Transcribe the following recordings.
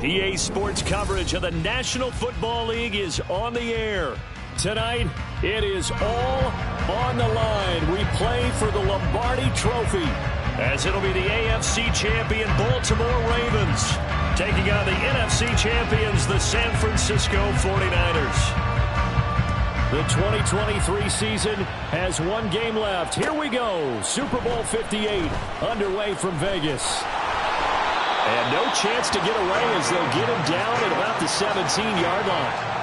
EA Sports coverage of the National Football League is on the air. Tonight, it is all on the line. We play for the Lombardi Trophy, as it'll be the AFC champion Baltimore Ravens taking on the NFC champions, the San Francisco 49ers. The 2023 season has one game left. Here we go. Super Bowl 58 underway from Vegas. And no chance to get away as they'll get him down at about the 17-yard line.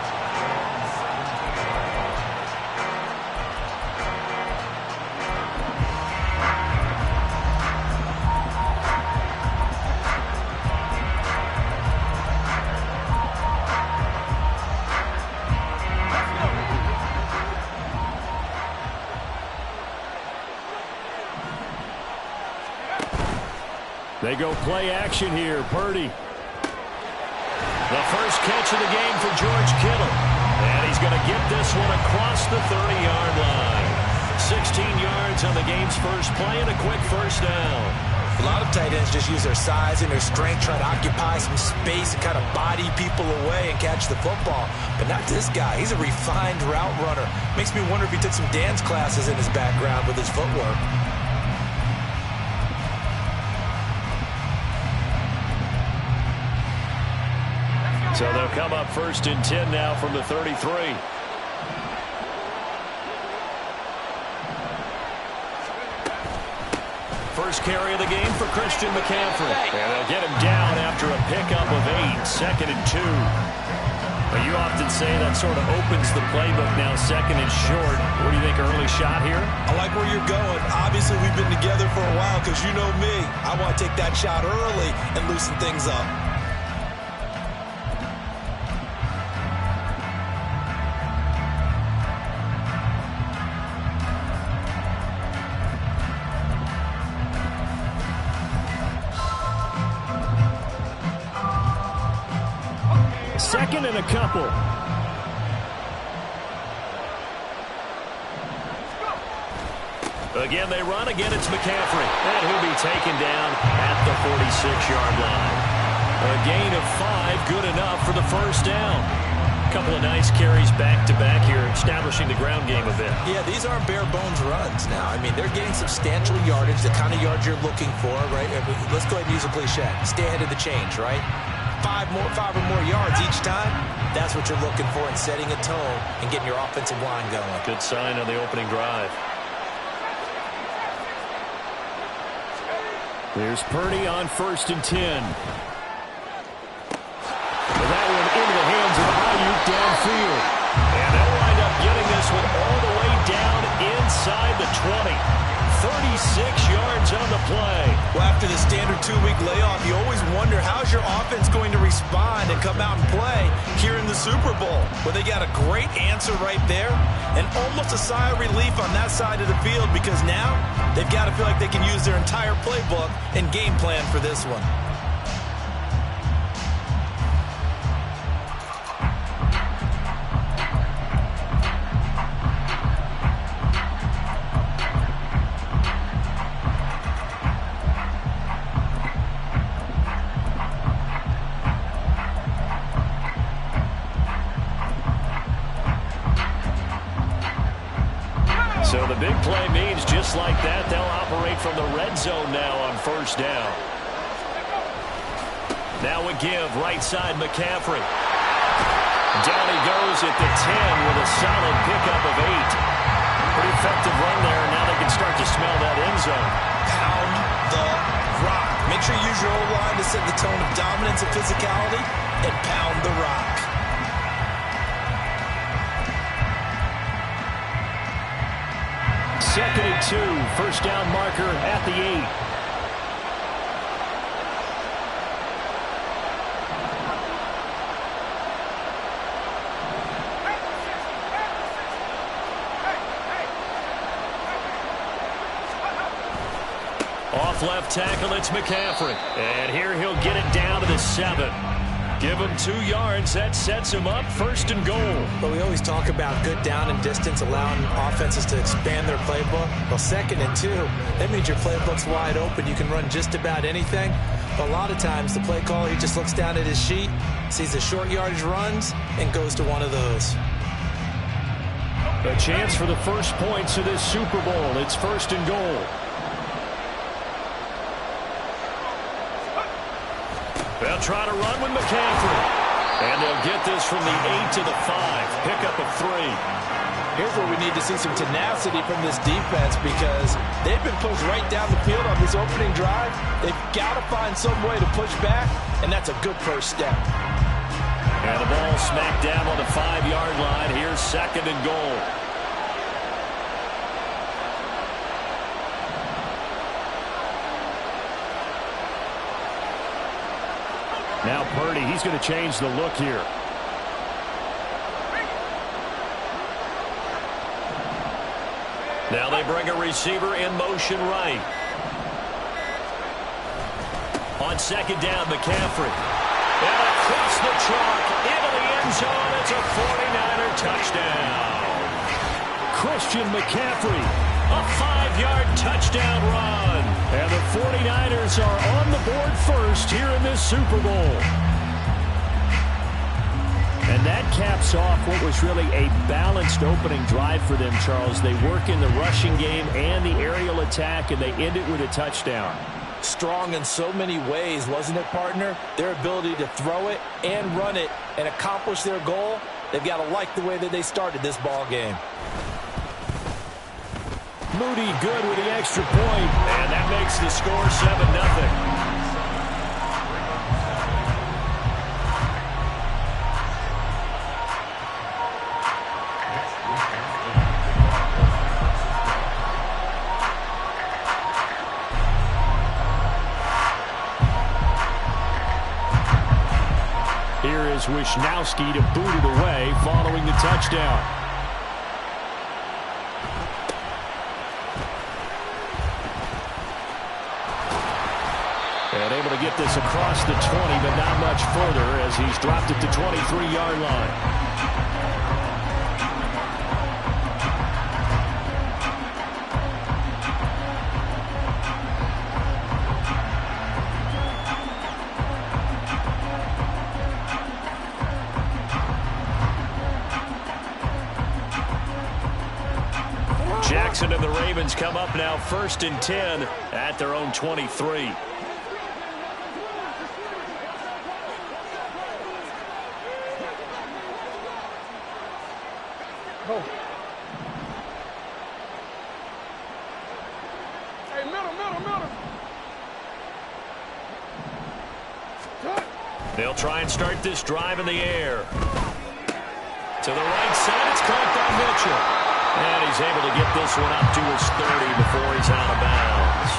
They go play action here. Purdy. The first catch of the game for George Kittle. And he's going to get this one across the 30-yard line. 16 yards on the game's first play and a quick first down. A lot of tight ends just use their size and their strength, try to occupy some space and kind of body people away and catch the football. But not this guy. He's a refined route runner. Makes me wonder if he took some dance classes in his background with his footwork. So they'll come up first and 10 now from the 33. First carry of the game for Christian McCaffrey. And they'll get him down after a pickup of 8, 2nd and 2. But you often say that sort of opens the playbook now, 2nd and short. What do you think, early shot here? I like where you're going. Obviously, we've been together for a while because you know me. I want to take that shot early and loosen things up. Second and a couple. Again, they run. Again, it's McCaffrey. And he'll be taken down at the 46-yard line. A gain of 5, good enough for the first down. A couple of nice carries back-to-back here, establishing the ground game a bit. Yeah, these aren't bare-bones runs now. I mean, they're getting substantial yardage, the kind of yards you're looking for, right? Let's go ahead and use a cliche. Stay ahead of the change, right? 5 or more yards each time, that's what you're looking for in setting a tone and getting your offensive line going. Good sign on the opening drive. Here's Purdy on 1st and 10. That one into the hands of Ayuk downfield. And they'll wind up getting this one all the way down inside the 20. 36 yards on the play. Well, after the standard 2-week layoff, you always wonder how's your offense going to respond and come out and play here in the Super Bowl. Well, they got a great answer right there and almost a sigh of relief on that side of the field because now they've got to feel like they can use their entire playbook and game plan for this one. So the big play means just like that, they'll operate from the red zone now on first down. Now a give, right side McCaffrey. Down he goes at the 10 with a solid pickup of 8. Pretty effective run there, and now they can start to smell that end zone. Pound the rock. Make sure you use your O-line to set the tone of dominance and physicality, and pound the rock. Second and 2, first down marker at the 8. Off left tackle, it's McCaffrey. And here he'll get it down to the 7. Give him 2 yards. That sets him up 1st and goal. But we always talk about good down and distance, allowing offenses to expand their playbook. Well, 2nd and 2, that means your playbook's wide open. You can run just about anything. A lot of times the play caller, he just looks down at his sheet, sees the short yardage runs, and goes to one of those. A chance for the first points of this Super Bowl. It's 1st and goal. They'll try to run with McCaffrey. And they'll get this from the 8 to the 5. Pickup of 3. Here's where we need to see some tenacity from this defense because they've been pushed right down the field on this opening drive. They've got to find some way to push back, and that's a good first step. And the ball smacked down on the 5-yard line. Here's 2nd and goal. Now Purdy, he's going to change the look here. Now they bring a receiver in motion right. On 2nd down, McCaffrey. And across the chalk, into the end zone. It's a 49er touchdown. Christian McCaffrey, a 5-yard touchdown run. And the 49ers are on the board first here in this Super Bowl. And that caps off what was really a balanced opening drive for them, Charles. They work in the rushing game and the aerial attack, and they end it with a touchdown. Strong in so many ways, wasn't it, partner? Their ability to throw it and run it and accomplish their goal, they've got to like the way that they started this ball game. Moody good with the extra point, and that makes the score 7-0. Here is Wisnowski to boot it away following the touchdown. And able to get this across the 20, but not much further as he's dropped it to 23-yard line. Jackson and the Ravens come up now 1st and 10 at their own 23. Go. Hey, middle. They'll try and start this drive in the air. To the right side, it's caught by Mitchell. And he's able to get this one up to his 30 before he's out of bounds.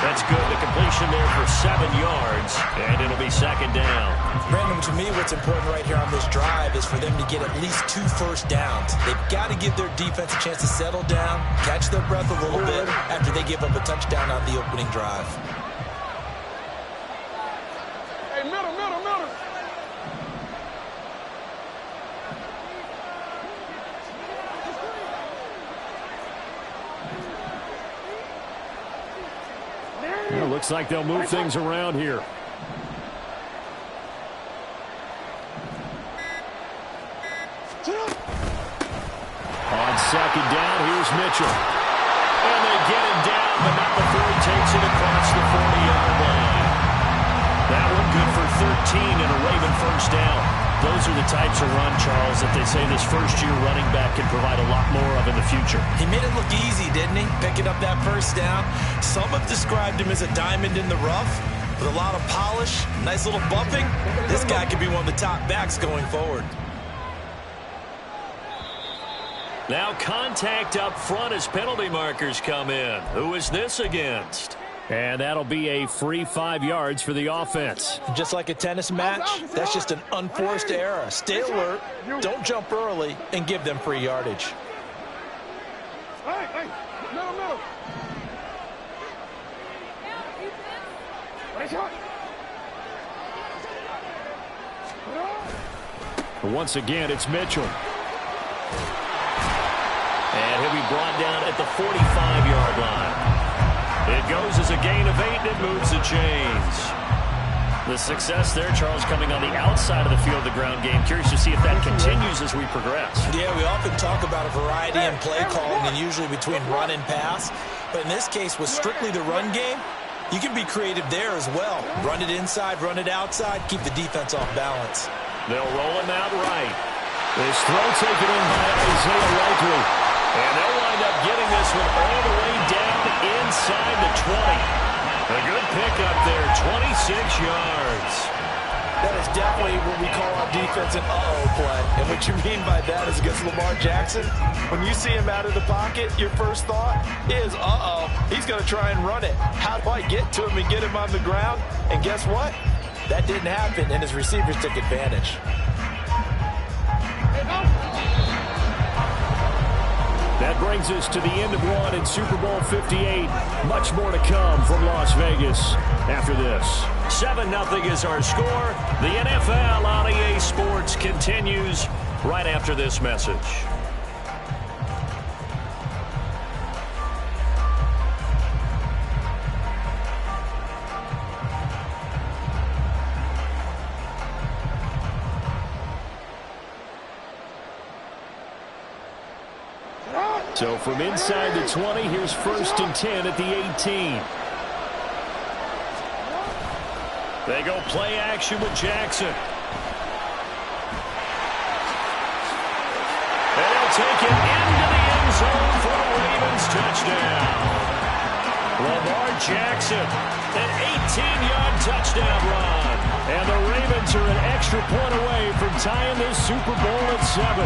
That's good. The completion there for 7 yards, and it'll be 2nd down. Brandon, to me, what's important right here on this drive is for them to get at least 2 first downs. They've got to give their defense a chance to settle down, catch their breath a little bit after they give up a touchdown on the opening drive. Hey, middle. It looks like they'll move things around here. On 2nd down, here's Mitchell. And they get him down, but not before he takes it across the 40-yard line. That one good for 13 and a Raven first down. Those are the types of run, Charles, that they say this first-year running back can provide a lot more of in the future. He made it look easy, didn't he? Picking up that first down. Some have described him as a diamond in the rough with a lot of polish, nice little bumping. This guy could be one of the top backs going forward. Now contact up front as penalty markers come in. Who is this against? And that'll be a free 5 yards for the offense. Just like a tennis match, that's just an unforced error. Stay alert, don't jump early, and give them free yardage. Hey, middle. Once again, it's Mitchell. And he'll be brought down at the 45-yard line. It goes as a gain of 8, and it moves the chains. The success there, Charles, coming on the outside of the field, the ground game. Curious to see if that continues as we progress. Yeah, we often talk about a variety in play calling and usually between run and pass. But in this case, with strictly the run game, you can be creative there as well. Run it inside, run it outside, keep the defense off balance. They'll roll him out right. This throw taken in by Isaiah Likely. And they'll wind up getting this one all the way down inside the 20. A good pickup there, 26 yards. That is definitely what we call our defense an uh-oh play. And what you mean by that is against Lamar Jackson, when you see him out of the pocket, your first thought is, uh-oh, he's going to try and run it. How do I get to him and get him on the ground? And guess what? That didn't happen, and his receivers took advantage. That brings us to the end of one in Super Bowl 58. Much more to come from Las Vegas after this. 7-0 is our score. The NFL on EA Sports continues right after this message. So from inside the 20, here's 1st and 10 at the 18. They go play action with Jackson. And he'll take it into the end zone for the Ravens touchdown. Lamar Jackson, an 18-yard touchdown run. And the Ravens are an extra point away from tying this Super Bowl at 7.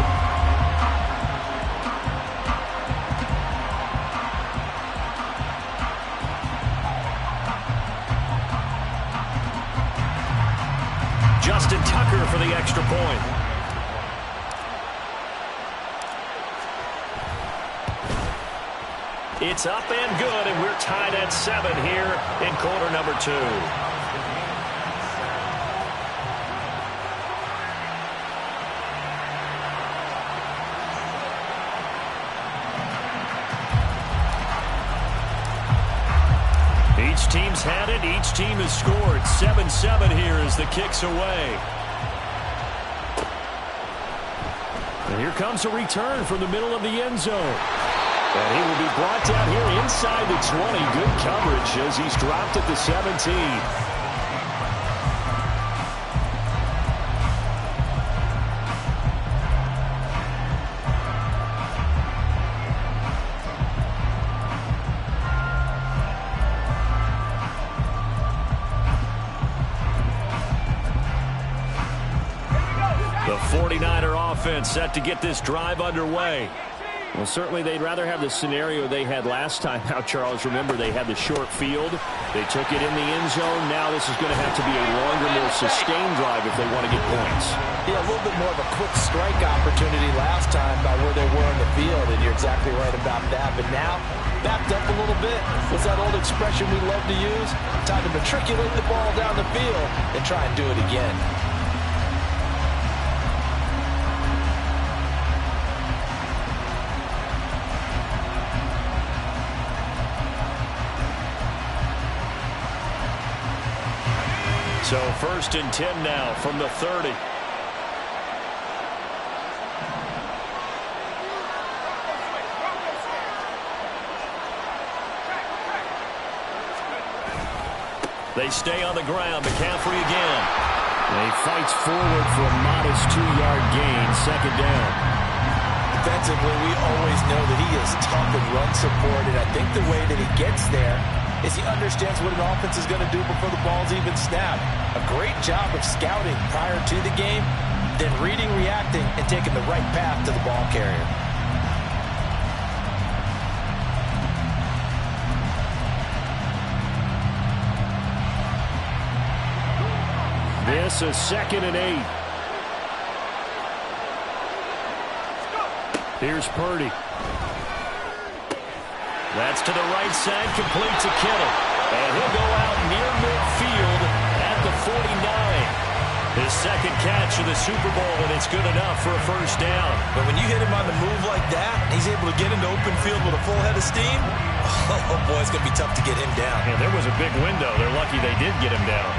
Justin Tucker for the extra point. It's up and good, and we're tied at 7 here in quarter number 2. Each team's had it. Each team has scored. 7-7 here as the kick's away. And here comes a return from the middle of the end zone. And he will be brought down here inside the 20. Good coverage as he's dropped at the 17. The 49er offense set to get this drive underway. Well, certainly they'd rather have the scenario they had last time out, Charles. Remember, they had the short field. They took it in the end zone. Now this is going to have to be a longer, more sustained drive if they want to get points. Yeah, a little bit more of a quick strike opportunity last time by where they were in the field, and you're exactly right about that. But now, backed up a little bit. What's that old expression we love to use? Time to matriculate the ball down the field and try and do it again. So 1st and 10 now from the 30. They stay on the ground. McCaffrey again. And he fights forward for a modest 2-yard gain. 2nd down. Defensively, we always know that he is tough in run support, and I think the way that he gets there is he understands what an offense is going to do before the ball's even snapped. A great job of scouting prior to the game, then reading, reacting, and taking the right path to the ball carrier. This is 2nd and 8. Here's Purdy. That's to the right side, complete to Kittle. And he'll go out near midfield at the 49. His 2nd catch of the Super Bowl, and it's good enough for a 1st down. But when you hit him on the move like that, he's able to get into open field with a full head of steam. Oh, boy, it's going to be tough to get him down. Yeah, there was a big window. They're lucky they did get him down.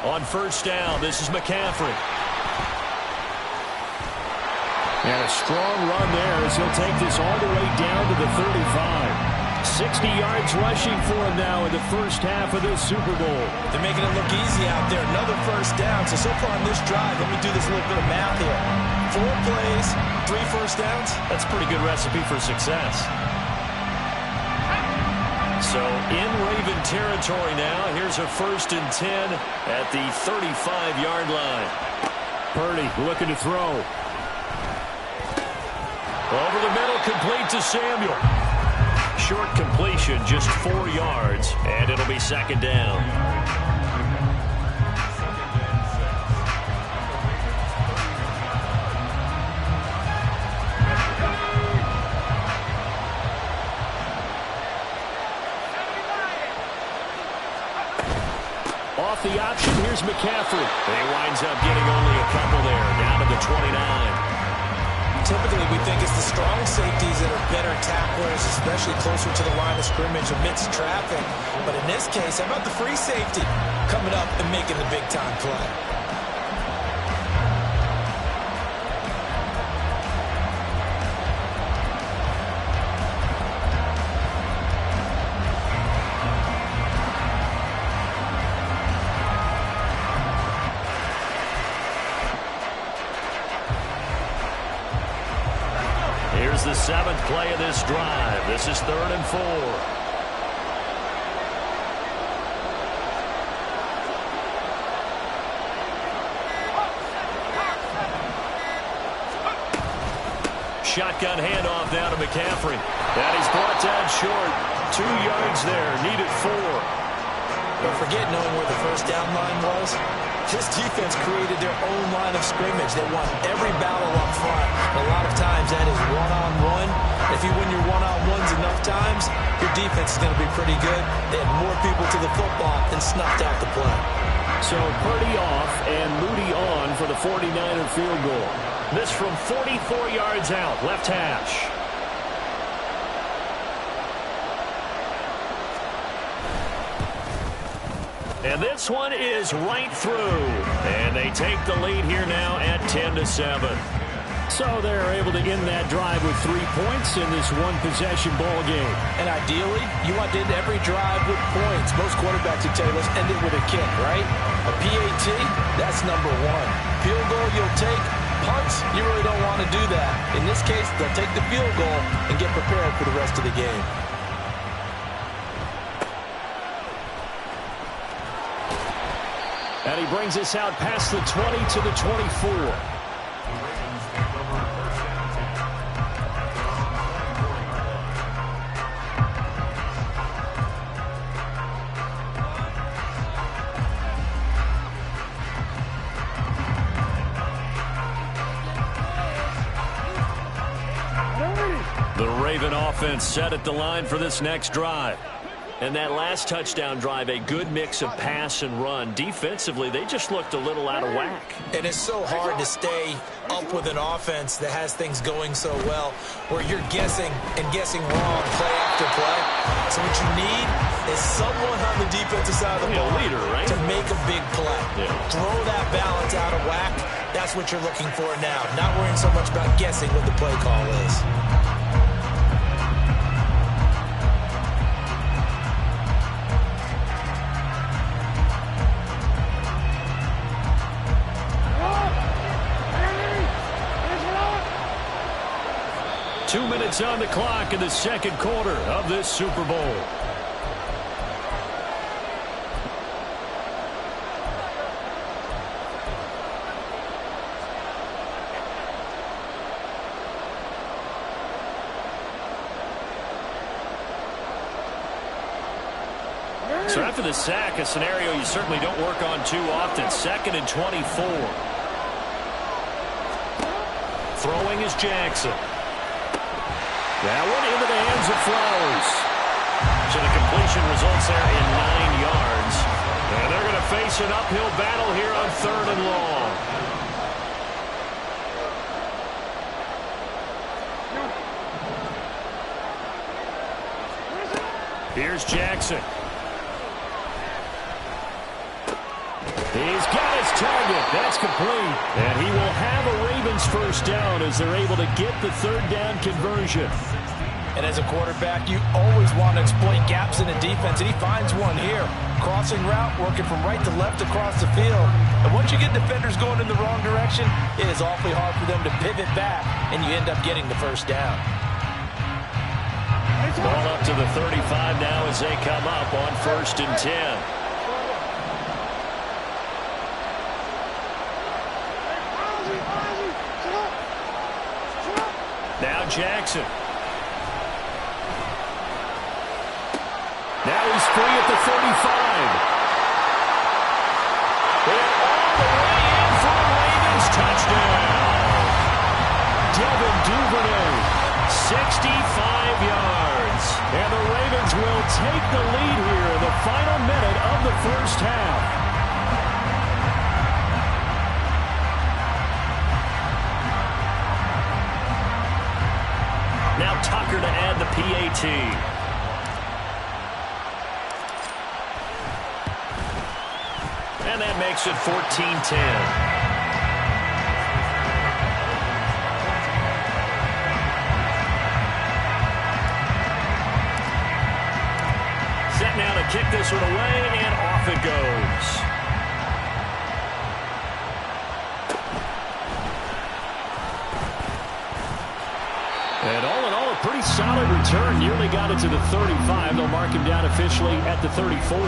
On first down, this is McCaffrey. And a strong run there as he'll take this all the way down to the 35. 60 yards rushing for him now in the first half of this Super Bowl. They're making it look easy out there. Another first down. So far on this drive, let me do this little bit of math here. 4 plays, 3 first downs. That's a pretty good recipe for success. So in Raven territory now. Here's a 1st and 10 at the 35-yard line. Purdy looking to throw. Over the middle, complete to Samuel. Short completion, just 4 yards, and it'll be 2nd down. Off the option, here's McCaffrey. And he winds up getting only a couple there, down to the 29. Typically, we think it's the strong safeties that are better tacklers, especially closer to the line of scrimmage amidst traffic. But in this case, how about the free safety coming up and making the big-time play? Here's the 7th play of this drive. This is 3rd and 4. Shotgun handoff now to McCaffrey. That is brought down short. 2 yards there. Needed 4. Don't forget knowing where the first down line was. This defense created their own line of scrimmage. They won every battle up front. A lot of times that is one-on-one. If you win your one-on-ones enough times, your defense is going to be pretty good. They had more people to the football and snuffed out the play. So Purdy off and Moody on for the 49er field goal. This from 44 yards out, left hash. And this one is right through. And they take the lead here now at 10-7. So they're able to end that drive with 3 points in this one-possession ball game. And ideally, you want to end every drive with points. Most quarterbacks would tell you, let's end it with a kick, right? A PAT, that's number 1. Field goal you'll take. Punts, you really don't want to do that. In this case, they'll take the field goal and get prepared for the rest of the game. And he brings us out past the 20 to the 24. The Raven offense set at the line for this next drive. And that last touchdown drive, a good mix of pass and run. Defensively, they just looked a little out of whack. And it's so hard to stay up with an offense that has things going so well, where you're guessing and guessing wrong play after play. So what you need is someone on the defensive side of the ball leader, right? to make a big play. Yeah. Throw that balance out of whack. That's what you're looking for now. Not worrying so much about guessing what the play call is. Two minutes on the clock in the second quarter of this Super Bowl. So after the sack, a scenario you certainly don't work on too often. 2nd and 24. Throwing is Jackson. That one into the hands of Flowers. So the completion results there in 9 yards. And they're going to face an uphill battle here on 3rd and long. Here's Jackson. He's his target. That's complete. And he will have a Ravens first down as they're able to get the third down conversion. And as a quarterback, you always want to exploit gaps in the defense, and he finds one here. Crossing route, working from right to left across the field. And once you get defenders going in the wrong direction, it is awfully hard for them to pivot back, and you end up getting the first down. Ball up to the 35 now as they come up on 1st and 10. Now Jackson. Now he's free at the 35. And all the way in for a Ravens touchdown. Devin Duvernay, 65 yards. And the Ravens will take the lead here in the final minute of the first half. Now Tucker to add the PAT. And that makes it 14-10. Set now to kick this one away, and off it goes. And all in all, a pretty solid return. Nearly got it to the 35. They'll mark him down officially at the 34.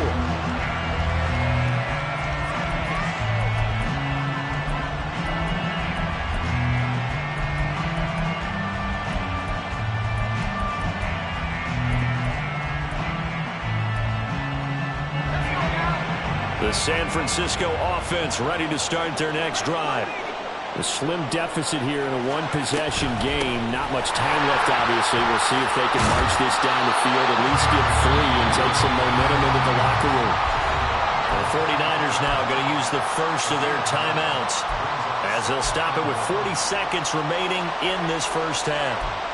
The San Francisco offense ready to start their next drive. A slim deficit here in a one-possession game. Not much time left, obviously. We'll see if they can march this down the field, at least get 3 and take some momentum into the locker room. The 49ers now going to use the first of their timeouts as they'll stop it with 40 seconds remaining in this first half.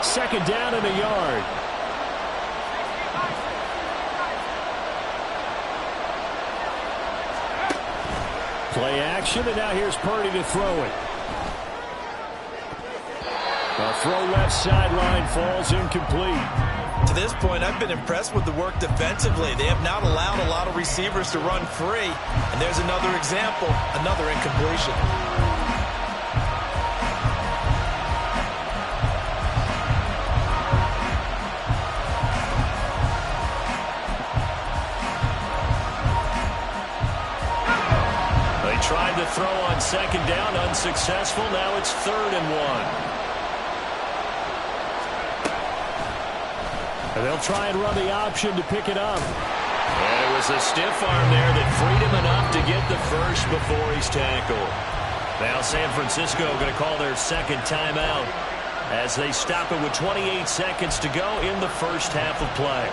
Second down and a yard. Play action, and now here's Purdy to throw it. The throw left sideline falls incomplete. To this point, I've been impressed with the work defensively. They have not allowed a lot of receivers to run free. And there's another example, another incompletion. Tried to throw on second down, unsuccessful. Now it's 3rd and 1. And they'll try and run the option to pick it up. And it was a stiff arm there that freed him enough to get the first before he's tackled. Now San Francisco going to call their second timeout as they stop it with 28 seconds to go in the first half of play.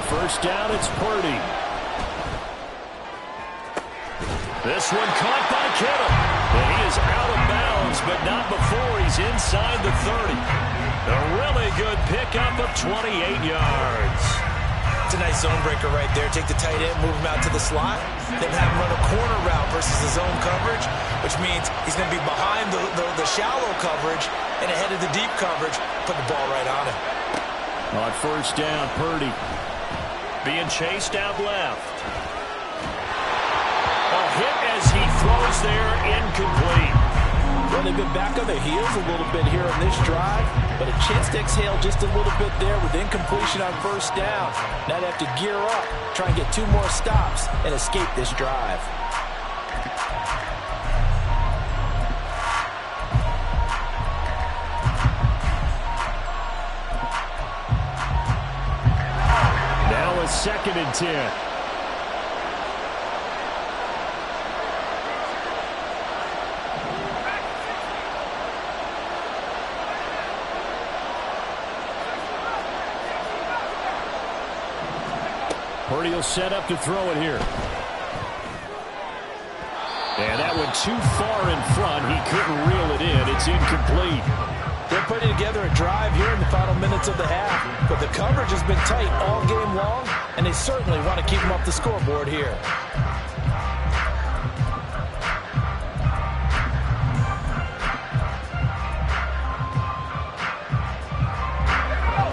First down, it's Purdy. This one caught by Kittle. And he is out of bounds, but not before he's inside the 30. A really good pickup of 28 yards. It's a nice zone breaker right there. Take the tight end, move him out to the slot, then have him run a corner route versus the zone coverage, which means he's going to be behind the shallow coverage and ahead of the deep coverage. Put the ball right on him. On first down, Purdy being chased out left. A hit as he throws there, incomplete. Well, they've been back on their heels a little bit here on this drive, but a chance to exhale just a little bit there with incompletion on first down. Now they have to gear up, try and get 2 more stops, and escape this drive. Now a 2nd and 10. Purdy will set up to throw it here. And that went too far in front. He couldn't reel it in. It's incomplete. They're putting together a drive here in the final minutes of the half. But the coverage has been tight all game long, and they certainly want to keep them off the scoreboard here.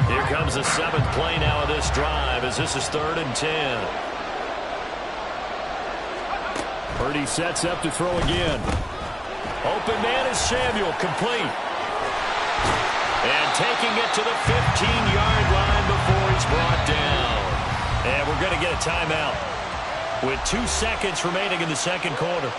Here comes the 7th play now of this drive as this is 3rd and 10. Purdy sets up to throw again. Open man is Samuel, complete. And taking it to the 15-yard line before he's brought down. And we're going to get a timeout with 2 seconds remaining in the second quarter.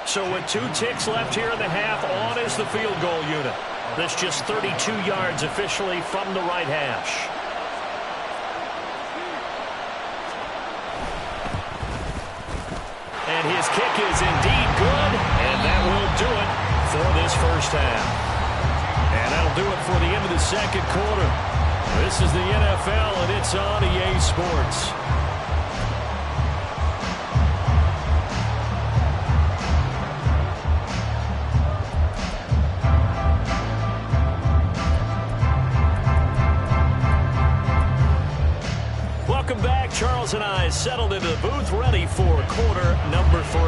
So with 2 ticks left here in the half, on is the field goal unit. That's just 32 yards officially from the right hash. And his kick is indeed good, and that will do it for this first half. And that'll do it for the end of the second quarter. This is the NFL, and it's on EA Sports. Welcome back. Charles and I settled into the booth, ready for quarter number 3.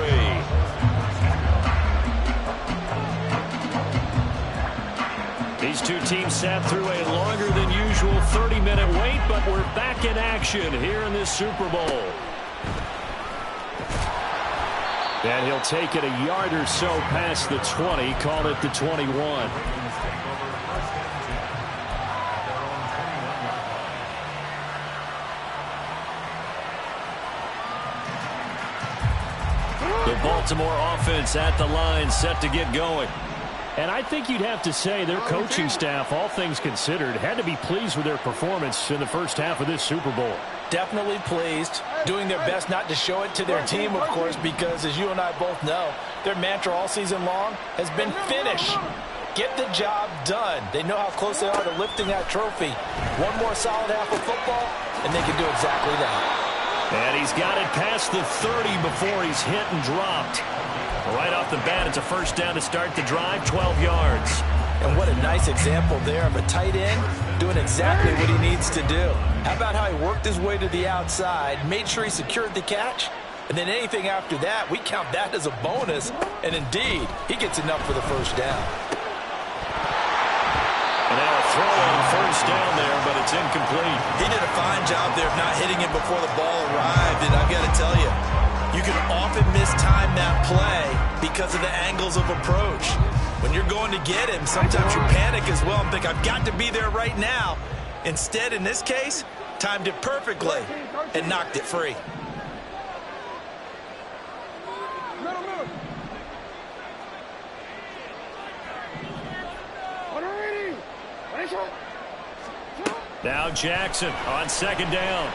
These two teams sat through a longer than usual 30-minute wait, but we're back in action here in this Super Bowl. And he'll take it a yard or so past the 20, call it the 21. The Baltimore offense at the line, set to get going. And I think you'd have to say their coaching staff, all things considered, had to be pleased with their performance in the first half of this Super Bowl. Definitely pleased, doing their best not to show it to their team, of course, because as you and I both know, their mantra all season long has been finish. Get the job done. They know how close they are to lifting that trophy. One more solid half of football, and they can do exactly that. And he's got it past the 30 before he's hit and dropped. Right off the bat, it's a first down to start the drive, 12 yards. And what a nice example there of a tight end doing exactly what he needs to do. How about how he worked his way to the outside, made sure he secured the catch, and then anything after that, we count that as a bonus. And indeed, he gets enough for the first down. And now a throw on first down there, but it's incomplete. He did a fine job there of not hitting it before the ball arrived, and I've got to tell you, you can often mistime that play because of the angles of approach. When you're going to get him, sometimes you panic as well and think, I've got to be there right now. Instead, in this case, timed it perfectly and knocked it free. Now Jackson on second down.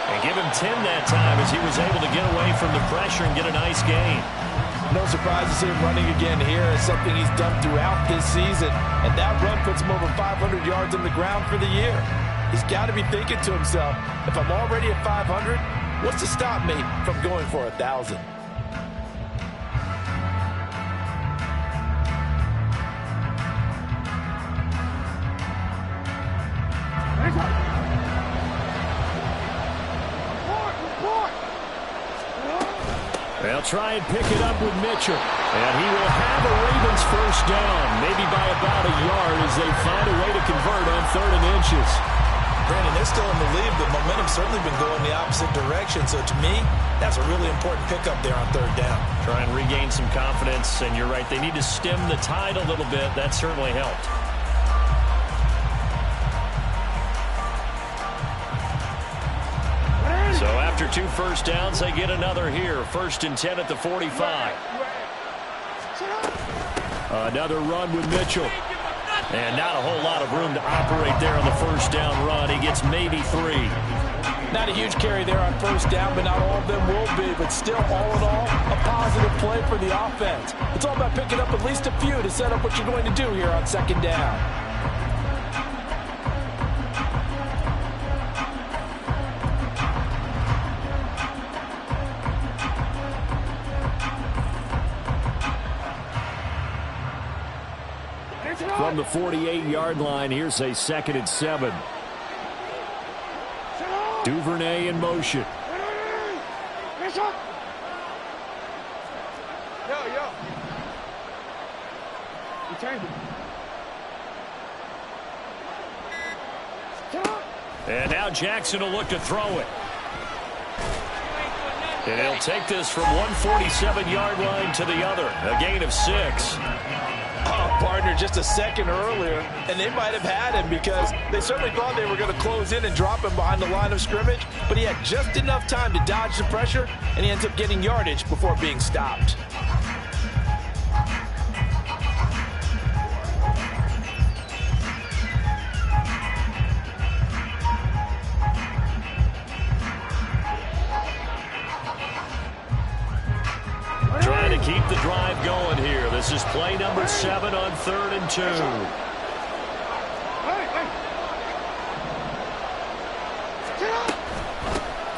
And give him 10 that time as he was able to get away from the pressure and get a nice gain. No surprise to see him running again here. It's something he's done throughout this season. And that run puts him over 500 yards on the ground for the year. He's got to be thinking to himself, if I'm already at 500, what's to stop me from going for 1,000? They'll try and pick it up with Mitchell. And he will have a Ravens first down, maybe by about a yard as they find a way to convert on 3rd and inches. Brandon, they're still in the lead, but momentum's certainly been going the opposite direction. So to me, that's a really important pickup there on 3rd down. Try and regain some confidence, and you're right, they need to stem the tide a little bit. That certainly helped. So after 2 first downs, they get another here. 1st and 10 at the 45. Another run with Mitchell. And not a whole lot of room to operate there on the first down run. He gets maybe 3. Not a huge carry there on first down, but not all of them will be. But still, all in all, a positive play for the offense. It's all about picking up at least a few to set up what you're going to do here on second down. From the 48-yard line, here's a 2nd and 7. Duvernay in motion. And now Jackson will look to throw it. And he'll take this from 147-yard line to the other. A gain of 6. Partner just a second earlier, and they might have had him because they certainly thought they were going to close in and drop him behind the line of scrimmage, but he had just enough time to dodge the pressure, and he ends up getting yardage before being stopped. Trying to keep the drive going here. This is play number 7 on 3rd and 2.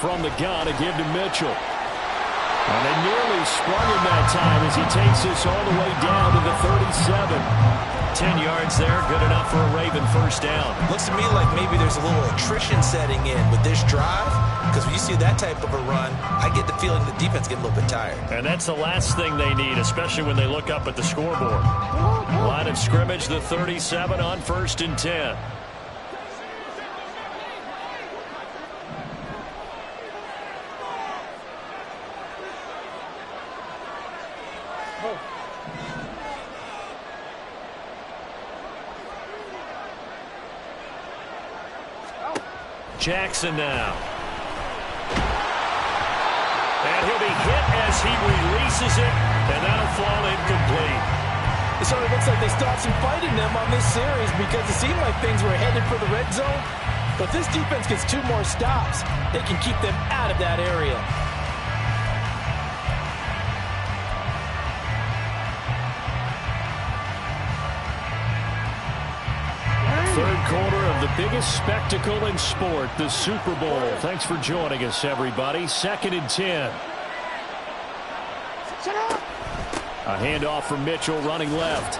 From the gun, a give to Mitchell. And they nearly sprung him that time as he takes this all the way down to the 37. 10 yards there, good enough for a Raven first down. Looks to me like maybe there's a little attrition setting in with this drive, because when you see that type of a run, I get the feeling the defense getting a little bit tired. And that's the last thing they need, especially when they look up at the scoreboard. Line of scrimmage, the 37 on 1st and 10. Jackson now. And he'll be hit as he releases it, and that'll fall incomplete. It certainly looks like they still have some fight in them on this series because it seemed like things were headed for the red zone. But this defense gets 2 more stops. They can keep them out of that area. Third quarter of the biggest spectacle in sport, the Super Bowl. Thanks for joining us, everybody. 2nd and 10. A handoff from Mitchell running left.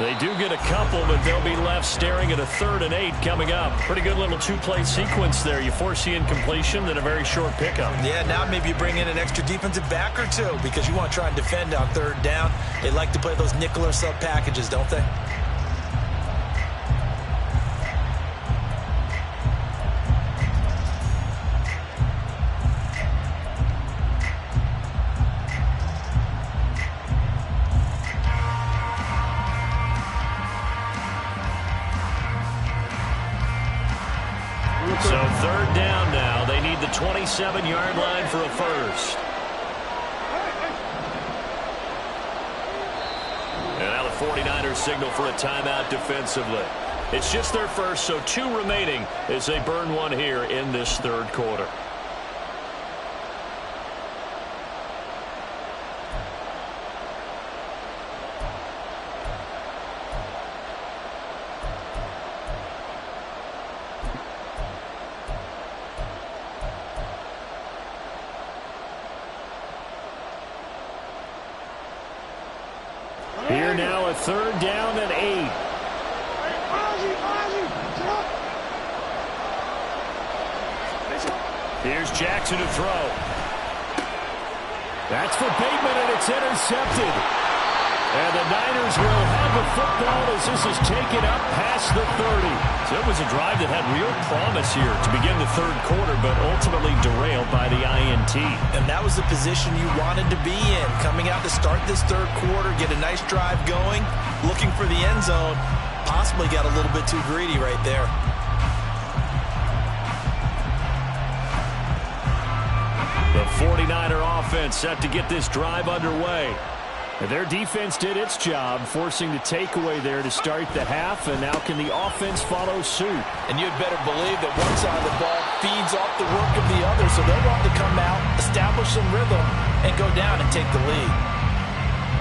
They do get a couple, but they'll be left staring at a 3rd and 8 coming up. Pretty good little 2-play sequence there. You force the incompletion, then a very short pickup. Yeah, now maybe you bring in an extra defensive back or 2 because you want to try and defend on 3rd down. They like to play those nickel or sub packages, don't they? So 3rd down now. They need the 27-yard line for a first. And now the 49ers signal for a timeout defensively. It's just their first, so 2 remaining as they burn one here in this 3rd quarter. Here now a 3rd down and 8. Here's Jackson to throw. That's for Bateman, and it's intercepted. And the Niners will have the football as this is taken up past the 30. So it was a drive that had real promise here to begin the 3rd quarter, but ultimately derailed by the INT. And that was the position you wanted to be in. Coming out to start this 3rd quarter, get a nice drive going, looking for the end zone. Possibly got a little bit too greedy right there. The 49er offense set to get this drive underway. Their defense did its job, forcing the takeaway there to start the half, and now can the offense follow suit? And you'd better believe that one side of the ball feeds off the work of the other, so they'll want to come out, establish some rhythm, and go down and take the lead.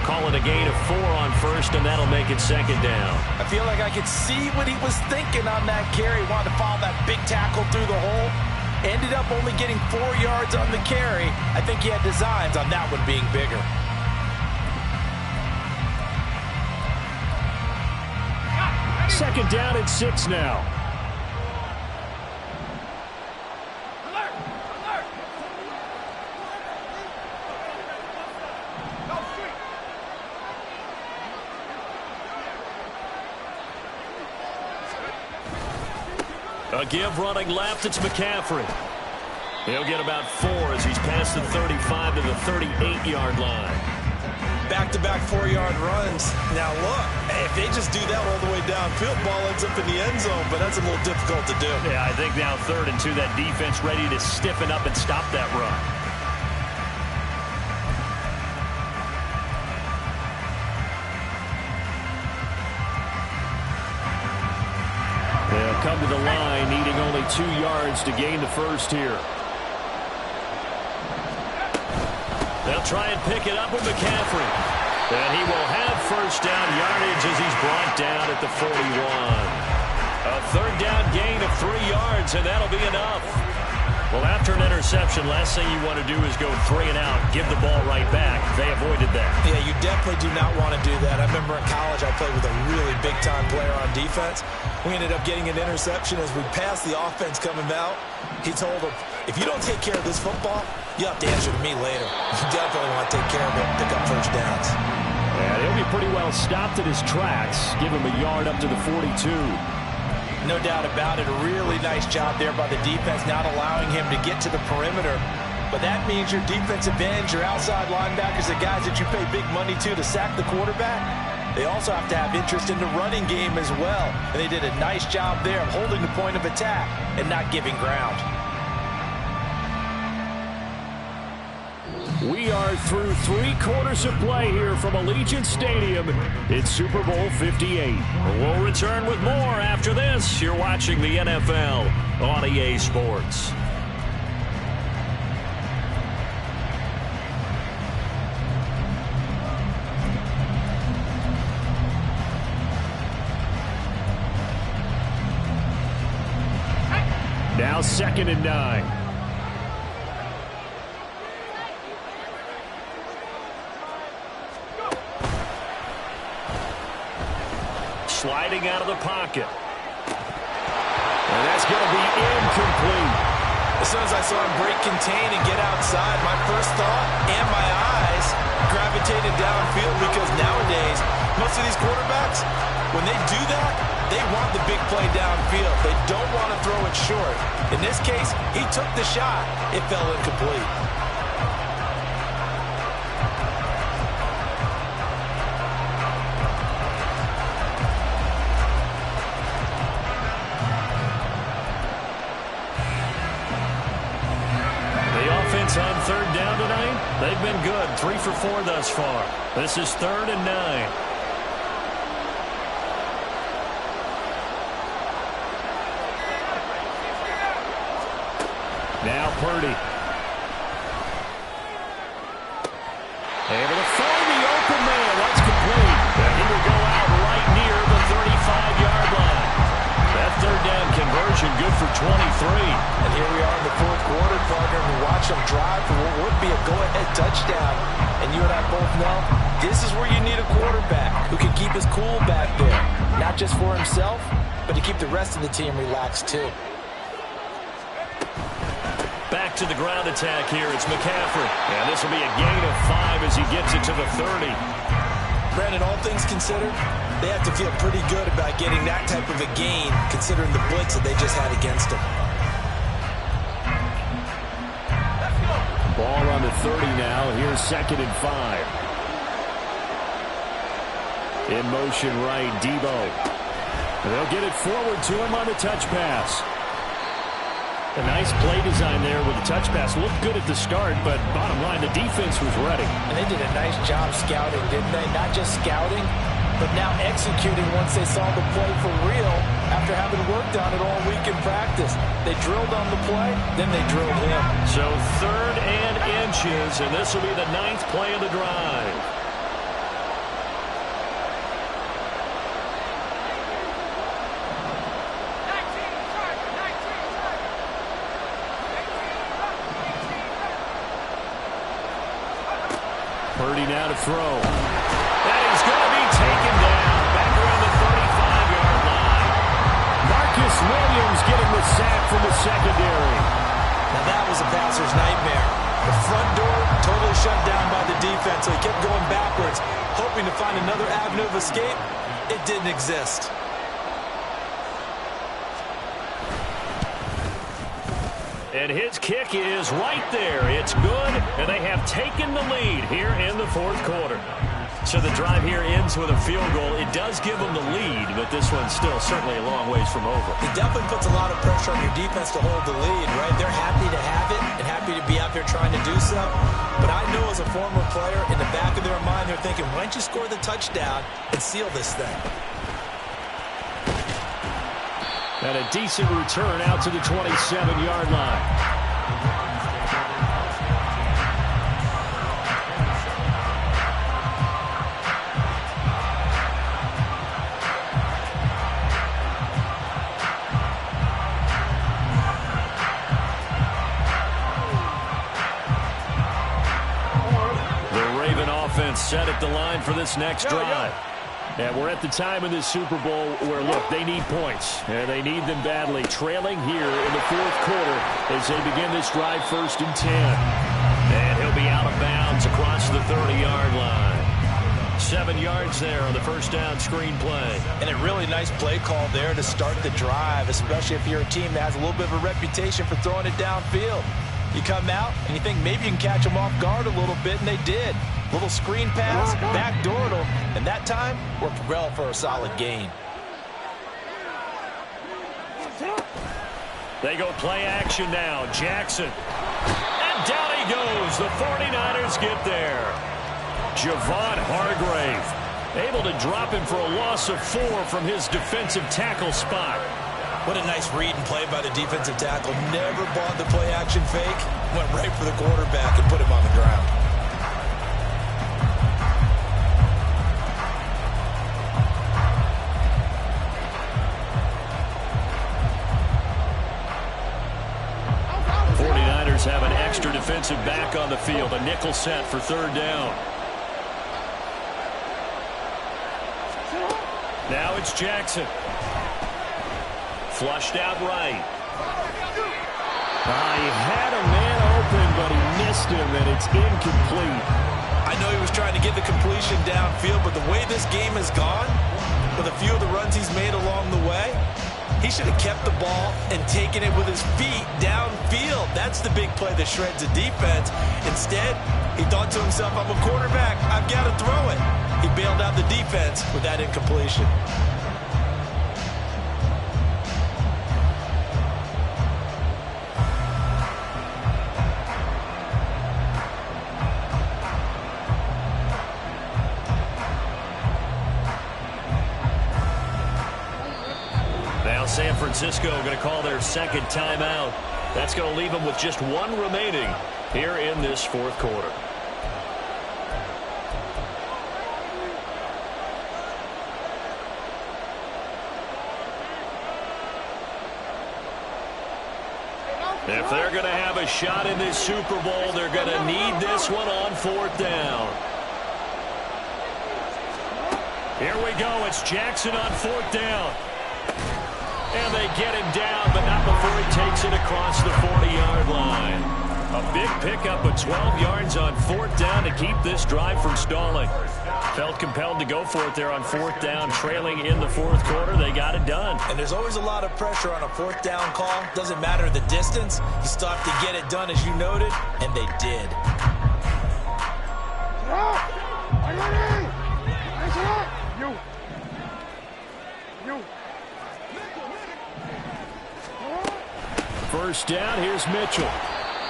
Call it a gain of 4 on first, and that'll make it second down. I feel like I could see what he was thinking on that carry. Wanted to follow that big tackle through the hole. Ended up only getting 4 yards on the carry. I think he had designs on that one being bigger. Second down and 6 now. A give running left, it's McCaffrey. He'll get about 4 as he's past the 35 to the 38-yard line. Back-to-back 4-yard runs. Now look, if they just do that all the way downfield, ball ends up in the end zone, but that's a little difficult to do. Yeah, I think now 3rd and 2, that defense ready to stiffen up and stop that run. They'll come to the line, needing only 2 yards to gain the first here. They'll try and pick it up with McCaffrey. And he will have first down yardage as he's brought down at the 41. A 3rd down gain of 3 yards, and that'll be enough. Well, after an interception, last thing you want to do is go 3 and out, give the ball right back. They avoided that. Yeah, you definitely do not want to do that. I remember in college I played with a really big-time player on defense. We ended up getting an interception as we passed the offense coming out. He told him, if you don't take care of this football, you have to answer to me later. You definitely want to take care of it and pick up first downs. And he'll be pretty well stopped at his tracks. Give him a yard up to the 42. No doubt about it. A really nice job there by the defense, not allowing him to get to the perimeter. But that means your defensive ends, your outside linebackers, the guys that you pay big money to sack the quarterback, they also have to have interest in the running game as well. And they did a nice job there of holding the point of attack and not giving ground. We are through 3 quarters of play here from Allegiant Stadium. It's Super Bowl 58. We'll return with more after this. You're watching the NFL on EA Sports. Now 2nd and 9. Sliding out of the pocket. And that's going to be incomplete. As soon as I saw him break contain and get outside, my first thought and my eyes gravitated downfield, because nowadays, most of these quarterbacks, when they do that, they want the big play downfield. They don't want to throw it short. In this case, he took the shot. It fell incomplete. On 3rd down tonight, they've been good. 3 for 4 thus far. This is 3rd and 9. Now Purdy. Able to find the open man. That's complete. And he will go out right near the 35-yard line. That 3rd down conversion good for 23. And here we are in the 4th quarter, partner. We watch them drive for what would be a go-ahead touchdown. And you and I both know this is where you need a quarterback who can keep his cool back there. Not just for himself, but to keep the rest of the team relaxed too. Back to the ground attack here. It's McCaffrey. And this will be a gain of 5 as he gets it to the 30. Brandon, all things considered, they have to feel pretty good about getting that type of a gain, considering the blitz that they just had against them. Ball on the 30 now. Here's 2nd and 5. In motion right, Debo. They'll get it forward to him on the touch pass. A nice play design there with the touch pass. Looked good at the start, but bottom line, the defense was ready. And they did a nice job scouting, didn't they? Not just scouting, but now executing once they saw the play for real after having worked on it all week in practice. They drilled on the play, then they drilled him. So 3rd and inches, and this will be the 9th play of the drive. Purdy now to throw. And he's going to be taken down back around the 35-yard line. Marcus Williams getting the sack from the secondary. Now that was a passer's nightmare. The front door totally shut down by the defense, so he kept going backwards, hoping to find another avenue of escape. It didn't exist. And his kick is right there. It's good, and they have taken the lead here in the 4th quarter. So the drive here ends with a field goal. It does give them the lead, but this one's still certainly a long ways from over. It definitely puts a lot of pressure on your defense to hold the lead, right? They're happy to have it and happy to be out there trying to do so. But I know as a former player, in the back of their mind, they're thinking, why don't you score the touchdown and seal this thing? And a decent return out to the 27-yard line. The Raven offense set at the line for this next drive. And we're at the time in this Super Bowl where, look, they need points. And they need them badly. Trailing here in the 4th quarter as they begin this drive 1st and 10. And he'll be out of bounds across the 30-yard line. 7 yards there on the first down screen play. And a really nice play call there to start the drive, especially if you're a team that has a little bit of a reputation for throwing it downfield. You come out and you think maybe you can catch them off guard a little bit, and they did. Little screen pass, backdoored them, and that time worked well for a solid gain. They go play action now. Jackson. And down he goes. The 49ers get there. Javon Hargrave able to drop him for a loss of 4 from his defensive tackle spot. What a nice read and play by the defensive tackle. Never bought the play action fake. Went right for the quarterback and put him on the ground. Have an extra defensive back on the field. A nickel set for 3rd down. Now it's Jackson. Flushed out right. He had a man open, but he missed him, and it's incomplete. I know he was trying to get the completion downfield, but the way this game has gone, with a few of the runs he's made along the way, he should have kept the ball and taken it with his feet downfield. That's the big play that shreds the defense. Instead, he thought to himself, I'm a quarterback. I've got to throw it. He bailed out the defense with that incompletion. San Francisco going to call their 2nd timeout. That's going to leave them with just 1 remaining here in this 4th quarter. If they're going to have a shot in this Super Bowl, they're going to need this one on 4th down. Here we go. It's Jackson on 4th down. And they get him down, but not before he takes it across the 40-yard line. A big pickup of 12 yards on 4th down to keep this drive from stalling. Felt compelled to go for it there on 4th down, trailing in the 4th quarter. They got it done. And there's always a lot of pressure on a 4th down call. Doesn't matter the distance. You still have to get it done, as you noted, and they did. first down. Here's Mitchell.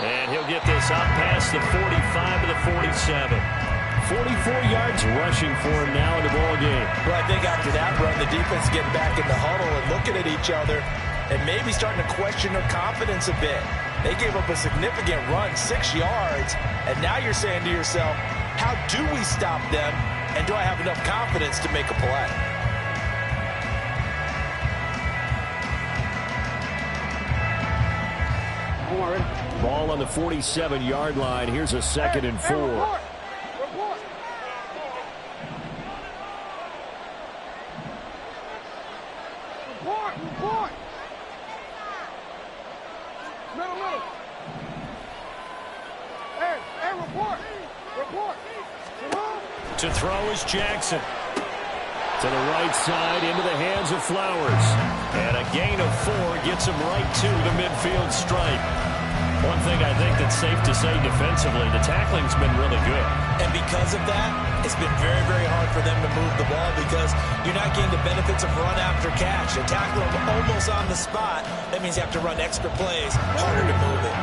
And he'll get this up past the 45 to the 47. 44 yards rushing for him now in the ball game. Well, I think after that run, the defense getting back in the huddle and looking at each other and maybe starting to question their confidence a bit. They gave up a significant run, 6 yards, and now you're saying to yourself, how do we stop them, and do I have enough confidence to make a play? Ball on the 47-yard line. Here's a 2nd and 4. Report. Middle. Hey, report. To throw is Jackson. To the right side, into the hands of Flowers. And a gain of 4 gets him right to the midfield stripe. One thing I think that's safe to say defensively, the tackling's been really good. And because of that, it's been very, very hard for them to move the ball because you're not getting the benefits of run after catch. You tackle them almost on the spot. That means you have to run extra plays, harder to move it.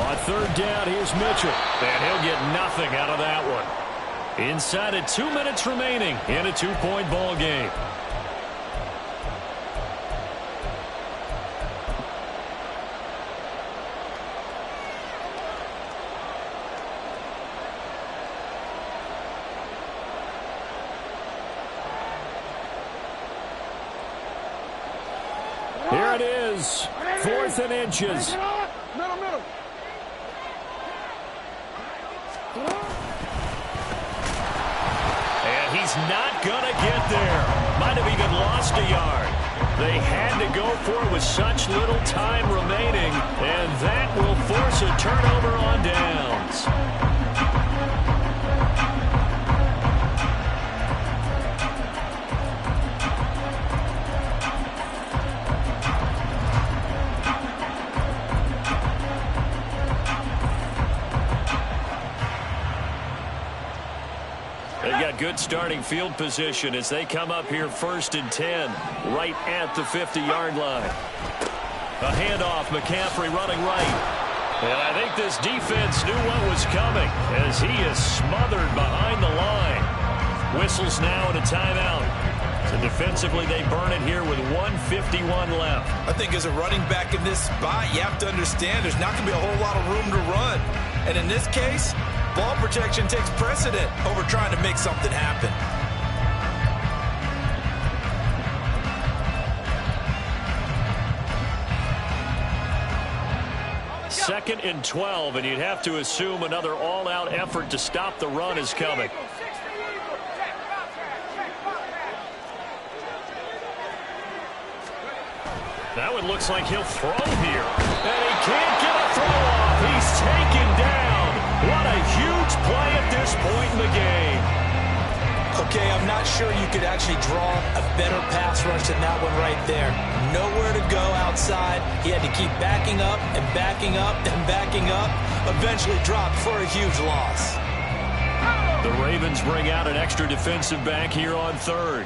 On 3rd down, here's Mitchell. And he'll get nothing out of that one. Inside of 2 minutes remaining in a 2-point ball game. Here it is, 4th and inches. Middle. And he's not going to get there. Might have even lost a yard. They had to go for it with such little time remaining, and that will force a turnover on downs. They've got good starting field position as they come up here 1st and 10, right at the 50-yard line. A handoff, McCaffrey running right. And I think this defense knew what was coming as he is smothered behind the line. Whistles now and a timeout. So defensively, they burn it here with 1:51 left. I think as a running back in this spot, you have to understand there's not going to be a whole lot of room to run. And in this case, ball protection takes precedent over trying to make something happen. Second and 12, and you'd have to assume another all-out effort to stop the run is coming. Now it looks like he'll throw here. And he can't get a throw off. He's taken down. What a huge play at this point in the game. Okay, I'm not sure you could actually draw a better pass rush than that one right there. Nowhere to go outside. He had to keep backing up and backing up and backing up. Eventually dropped for a huge loss. The Ravens bring out an extra defensive back here on 3rd.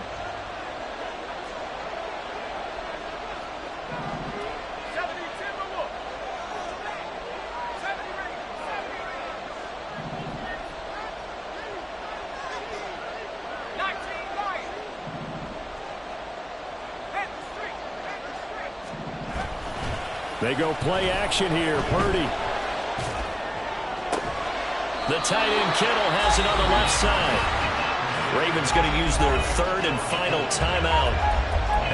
They go play action here. Purdy. The tight end Kittle has it on the left side. Ravens going to use their 3rd and final timeout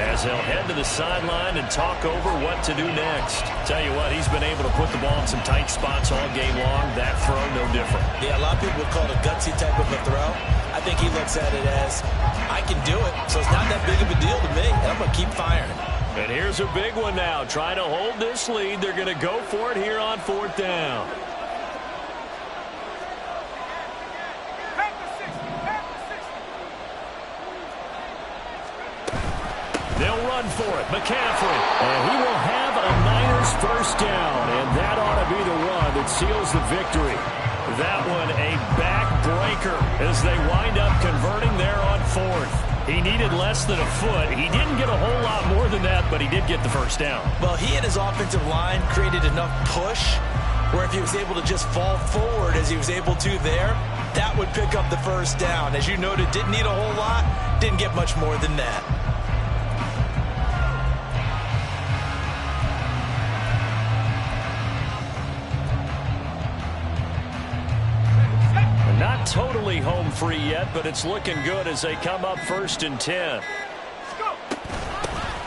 as they'll head to the sideline and talk over what to do next. Tell you what, he's been able to put the ball in some tight spots all game long. That throw, no different. Yeah, a lot of people would call it a gutsy type of a throw. I think he looks at it as, I can do it, so it's not that big of a deal to me, and I'm going to keep firing. And here's a big one now. Trying to hold this lead. They're going to go for it here on 4th down. They'll run for it. McCaffrey. And he will have a Niners first down. And that ought to be the run that seals the victory. That one a backbreaker as they wind up converting there on 4th. He needed less than a foot. He didn't get a whole lot more than that, but he did get the first down. Well, he and his offensive line created enough push where if he was able to just fall forward as he was able to there, that would pick up the first down. As you noted, didn't need a whole lot, didn't get much more than that. Not totally home free yet, but it's looking good as they come up 1st and 10.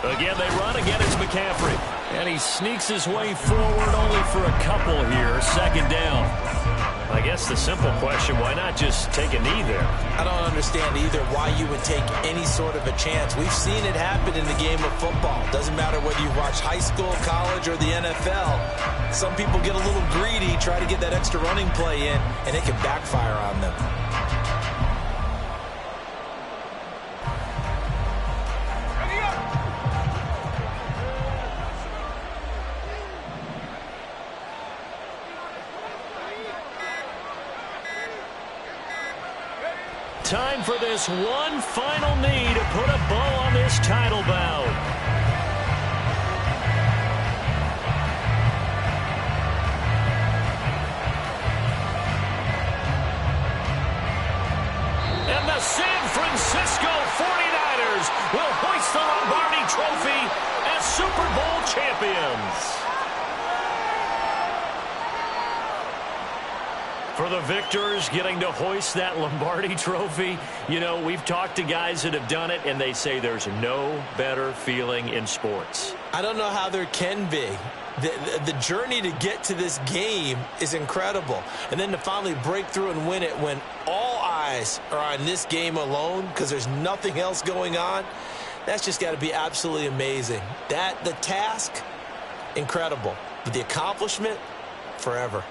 Again, they run. Again, it's McCaffrey. And he sneaks his way forward only for a couple here. 2nd down. I guess the simple question, why not just take a knee there? I don't understand either why you would take any sort of a chance. We've seen it happen in the game of football. Doesn't matter whether you watch high school, college, or the NFL. Some people get a little greedy, try to get that extra running play in, and it can backfire on them. Time for this one final knee to put a bow on this title bout. And the San Francisco 49ers will hoist the Lombardi Trophy as Super Bowl champions. For the victors getting to hoist that Lombardi Trophy, you know, we've talked to guys that have done it, and they say there's no better feeling in sports. I don't know how there can be. The journey to get to this game is incredible. And then to finally break through and win it when all eyes are on this game alone because there's nothing else going on, that's just got to be absolutely amazing. The task, incredible. But the accomplishment, forever.